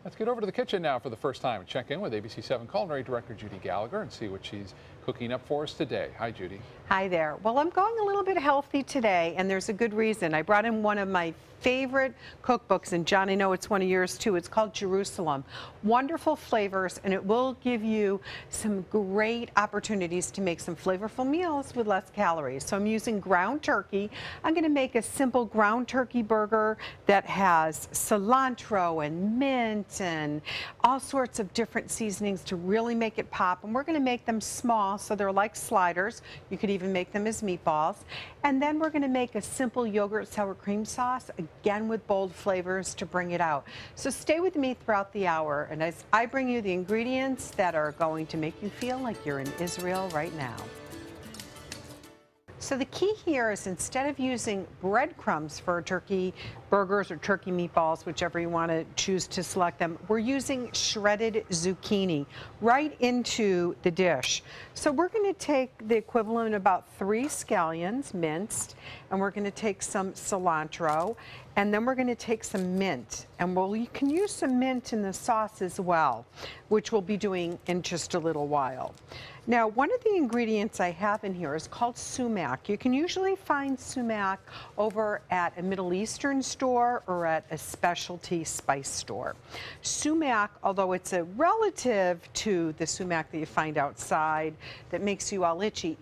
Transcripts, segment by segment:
Let's get over to the kitchen now for the first time and check in with ABC7 Culinary Director Judy Gallagher and see what she's cooking up for us today. Hi, Judy. Hi there. Well, I'm going a little bit healthy today, and there's a good reason. I brought in one of my favorite cookbooks, and John, I know it's one of yours too. It's called Jerusalem. Wonderful flavors, and it will give you some great opportunities to make some flavorful meals with less calories. So I'm using ground turkey. I'm going to make a simple ground turkey burger that has cilantro and mint and all sorts of different seasonings to really make it pop. And we're going to make them small, so they're like sliders. You could even make them as meatballs. And then we're going to make a simple yogurt sour cream sauce, again with bold flavors to bring it out. So stay with me throughout the hour, and as I bring you the ingredients that are going to make you feel like you're in Israel right now. So the key here is, instead of using breadcrumbs for turkey burgers or turkey meatballs, whichever you want to choose to select them, we're using shredded zucchini right into the dish. So we're going to take the equivalent of about 3 scallions minced, and we're going to take some cilantro, and then we're going to take some mint. And you can use some mint in the sauce as well, which we'll be doing in just a little while. Now, one of the ingredients I have in here is called sumac. You can usually find sumac over at a Middle Eastern store or at a specialty spice store. Sumac, although it's a relative to the sumac that you find outside that makes you all itchy,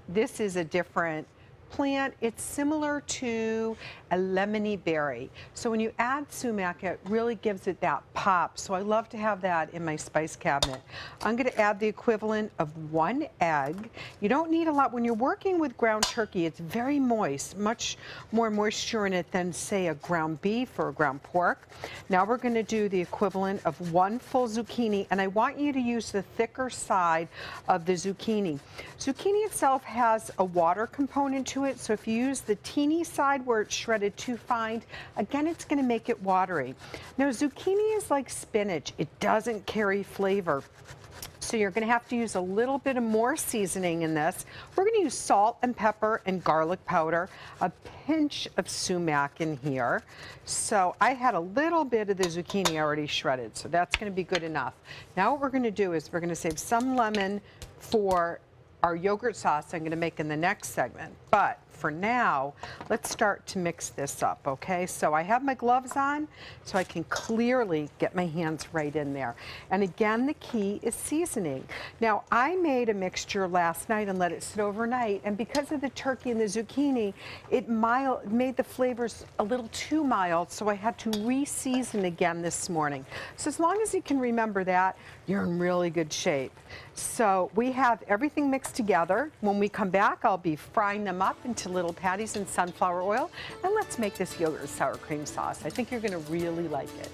this is a different plant. It's similar to a lemony berry. So when you add sumac, it really gives it that pop. So I love to have that in my spice cabinet. I'm going to add the equivalent of 1 egg. You don't need a lot. When you're working with ground turkey, it's very moist, much more moisture in it than, say, a ground beef or a ground pork. Now we're going to do the equivalent of 1 full zucchini, and I want you to use the thicker side of the zucchini. Zucchini itself has a water component to it, so if you use the teeny side where it's shredded too fine, again, it's going to make it watery. Now, zucchini is like spinach. It doesn't carry flavor. So you're going to have to use a little bit of more seasoning in this. We're going to use salt and pepper and garlic powder, a pinch of sumac in here. So I had a little bit of the zucchini already shredded, so that's going to be good enough. Now what we're going to do is we're going to save some lemon for our yogurt sauce I'm going to make in the next segment. But for now, let's start to mix this up, okay? So I have my gloves on so I can clearly get my hands right in there. And again, the key is seasoning. Now, I made a mixture last night and let it sit overnight, and because of the turkey and the zucchini, it made the flavors a little too mild, so I had to re-season again this morning. So as long as you can remember that, you're in really good shape. So we have everything mixed together. When we come back, I'll be frying them up into little patties in sunflower oil, and let's make this yogurt sour cream sauce. I think you're going to really like it.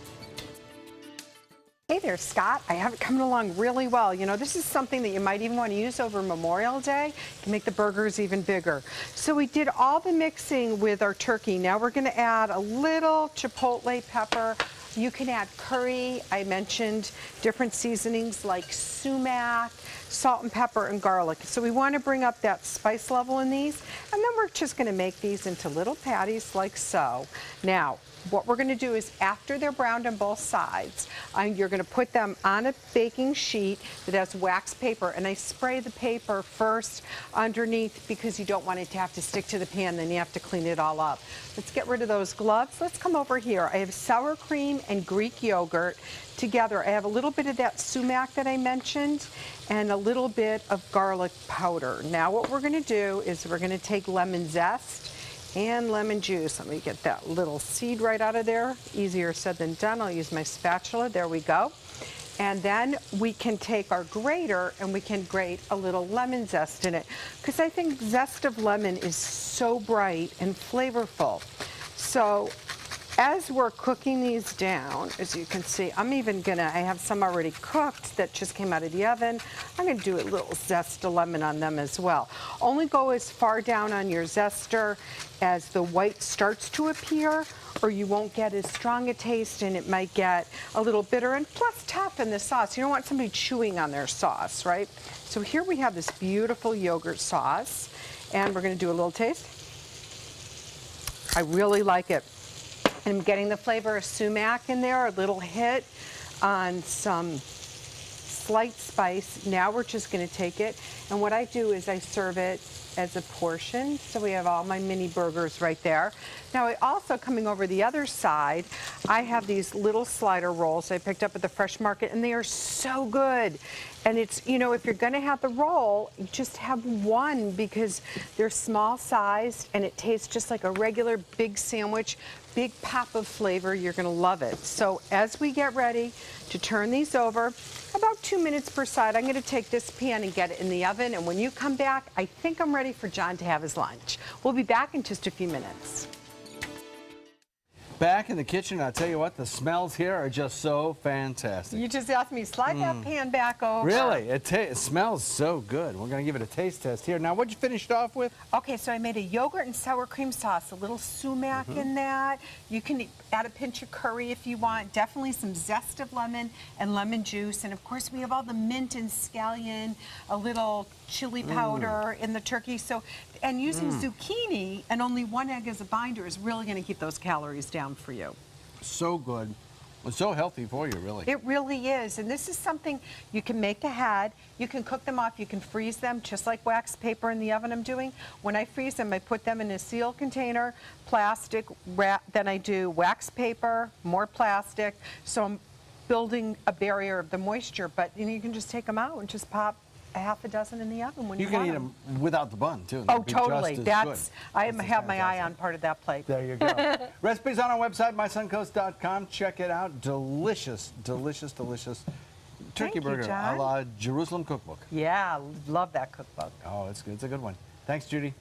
Hey there, Scott. I have it coming along really well. You know, this is something that you might even want to use over Memorial Day. You can make the burgers even bigger. So we did all the mixing with our turkey. Now we're going to add a little chipotle pepper. You can add curry. I mentioned different seasonings like sumac, salt and pepper, and garlic. So we want to bring up that spice level in these. And then we're just going to make these into little patties like so. Now, what we're going to do is, after they're browned on both sides, you're going to put them on a baking sheet that has wax paper, and I spray the paper first underneath because you don't want it to have to stick to the pan, then you have to clean it all up. Let's get rid of those gloves. Let's come over here. I have sour cream and Greek yogurt together. I have a little bit of that sumac that I mentioned and a little bit of garlic powder. Now what we're going to do is we're going to take lemon zest and lemon juice. Let me get that little seed right out of there. Easier said than done. I'll use my spatula. There we go. And then we can take our grater and we can grate a little lemon zest in it, because I think zest of lemon is so bright and flavorful. So as we're cooking these down, as you can see, I have some already cooked that just came out of the oven. I'm gonna do a little zest of lemon on them as well. Only go as far down on your zester as the white starts to appear, or you won't get as strong a taste and it might get a little bitter and plus tough in the sauce. You don't want somebody chewing on their sauce, right? So here we have this beautiful yogurt sauce, and we're gonna do a little taste. I really like it. And I'm getting the flavor of sumac in there, a little hit on some slight spice. Now we're just going to take it, and what I do is I serve it as a portion. So we have all my mini burgers right there. Now I also, coming over the other side, I have these little slider rolls I picked up at the Fresh Market, and they are so good. And it's, you know, if you're gonna have the roll, just have one because they're small sized and it tastes just like a regular big sandwich, big pop of flavor. You're gonna love it. So as we get ready to turn these over, about 2 minutes per side, I'm gonna take this pan and get it in the oven. And when you come back, I think I'm ready for John to have his lunch. We'll be back in just a few minutes. Back in the kitchen, I'll tell you what, the smells here are just so fantastic. You just asked me, slide that pan back over. Really, it smells so good. We're going to give it a taste test here. Now, what'd you finish it off with? Okay, so I made a yogurt and sour cream sauce, a little sumac in that. You can add a pinch of curry if you want, definitely some zest of lemon and lemon juice. And of course, we have all the mint and scallion, a little chili powder in the turkey. So, and using zucchini and only 1 egg as a binder is really going to keep those calories down for you. So good. It's so healthy for you, really. It really is, and this is something you can make ahead. You can cook them off, you can freeze them, just like wax paper in the oven I'm doing. When I freeze them, I put them in a sealed container, plastic wrap, then I do wax paper, more plastic, so I'm building a barrier of the moisture, but you can just take them out and just pop a half a dozen in the oven when you can want eat them without the bun, too. Oh, They'd be totally. just as That's, good. I This is have my eye fantastic. on part of that plate. There you go. Recipes on our website, mysuncoast.com. Check it out. Delicious, delicious, delicious turkey Thank you, burger a John. la Jerusalem cookbook. Yeah, love that cookbook. Oh, it's good. It's a good one. Thanks, Judy.